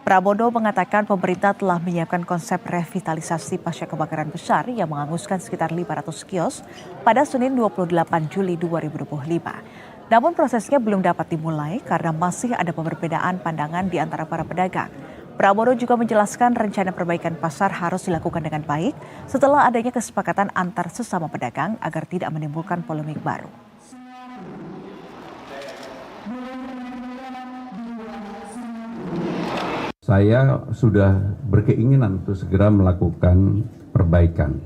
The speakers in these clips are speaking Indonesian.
Pramono mengatakan pemerintah telah menyiapkan konsep revitalisasi pasca kebakaran besar yang menghanguskan sekitar 500 kios pada Senin 28 Juli 2025. Namun prosesnya belum dapat dimulai karena masih ada perbedaan pandangan di antara para pedagang. Pramono juga menjelaskan rencana perbaikan pasar harus dilakukan dengan baik setelah adanya kesepakatan antar sesama pedagang agar tidak menimbulkan polemik baru. Saya sudah berkeinginan untuk segera melakukan perbaikan.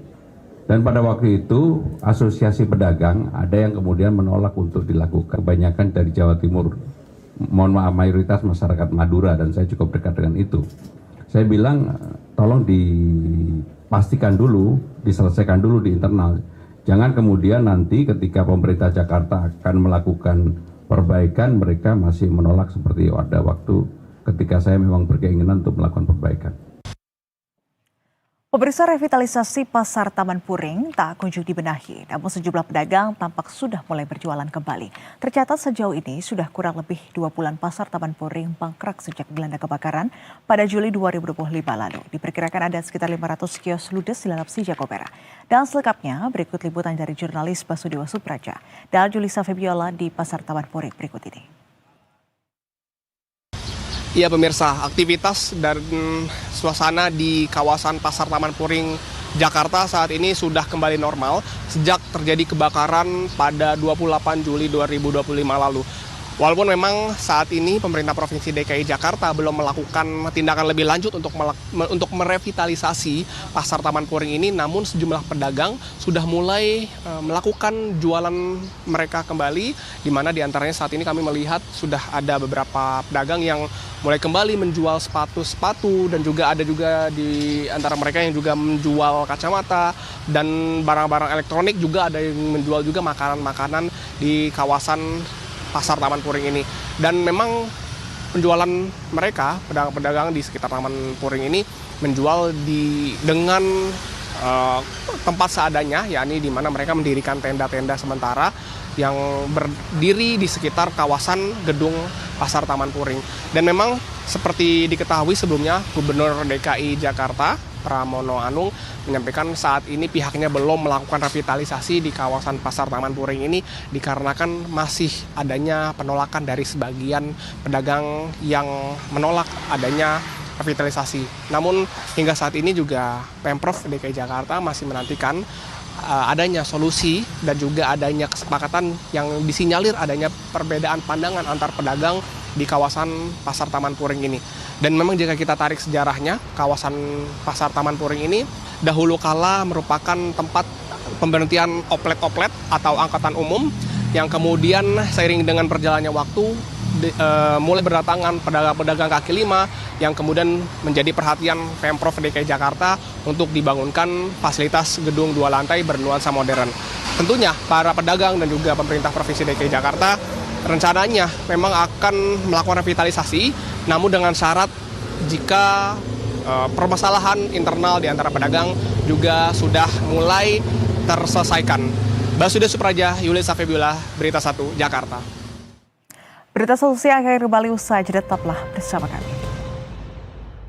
Dan pada waktu itu asosiasi pedagang ada yang kemudian menolak untuk dilakukan. Kebanyakan dari Jawa Timur, mohon maaf mayoritas masyarakat Madura, dan saya cukup dekat dengan itu. Saya bilang tolong dipastikan dulu, diselesaikan dulu di internal. Jangan kemudian nanti ketika pemerintah Jakarta akan melakukan perbaikan mereka masih menolak seperti ada waktu ketika saya memang berkeinginan untuk melakukan perbaikan. Pemirsa, revitalisasi Pasar Taman Puring tak kunjung dibenahi, namun sejumlah pedagang tampak sudah mulai berjualan kembali. Tercatat sejauh ini sudah kurang lebih 2 bulan Pasar Taman Puring mangkrak sejak dilanda kebakaran pada Juli 2025 lalu. Diperkirakan ada sekitar 500 kios ludes dilalap si Jago Merah. Dan selengkapnya berikut liputan dari jurnalis Basudewa Supraja dan Julissa Febiola di Pasar Taman Puring berikut ini. Ya pemirsa, aktivitas dan suasana di kawasan Pasar Taman Puring, Jakarta saat ini sudah kembali normal sejak terjadi kebakaran pada 28 Juli 2025 lalu. Walaupun memang saat ini pemerintah Provinsi DKI Jakarta belum melakukan tindakan lebih lanjut untuk merevitalisasi Pasar Taman Puring ini, namun sejumlah pedagang sudah mulai melakukan jualan mereka kembali, di mana diantaranya saat ini kami melihat sudah ada beberapa pedagang yang mulai kembali menjual sepatu-sepatu, dan juga ada juga di antara mereka yang juga menjual kacamata dan barang-barang elektronik, juga ada yang menjual juga makanan-makanan di kawasan Pasar Taman Puring ini. Dan memang penjualan mereka, pedagang-pedagang di sekitar Taman Puring ini menjual dengan tempat seadanya, yakni di mana mereka mendirikan tenda-tenda sementara yang berdiri di sekitar kawasan gedung Pasar Taman Puring. Dan memang seperti diketahui sebelumnya, Gubernur DKI Jakarta Pramono Anung menyampaikan saat ini pihaknya belum melakukan revitalisasi di kawasan Pasar Taman Puring ini dikarenakan masih adanya penolakan dari sebagian pedagang yang menolak adanya revitalisasi. Namun hingga saat ini juga Pemprov DKI Jakarta masih menantikan adanya solusi dan juga adanya kesepakatan yang disinyalir adanya perbedaan pandangan antar pedagang di kawasan Pasar Taman Puring ini. Dan memang jika kita tarik sejarahnya, kawasan Pasar Taman Puring ini dahulu kala merupakan tempat pemberhentian oplet-oplet atau angkutan umum yang kemudian seiring dengan berjalannya waktu mulai berdatangan pedagang-pedagang kaki lima yang kemudian menjadi perhatian Pemprov DKI Jakarta untuk dibangunkan fasilitas gedung 2 lantai bernuansa modern. Tentunya para pedagang dan juga pemerintah Provinsi DKI Jakarta rencananya memang akan melakukan revitalisasi, namun dengan syarat jika permasalahan internal di antara pedagang juga sudah mulai terselesaikan. Basudewa Supraja, Julissa Febiola, Berita 1, Jakarta. Berita solusi akhir kembali usai jeda, tetaplah bersama kami.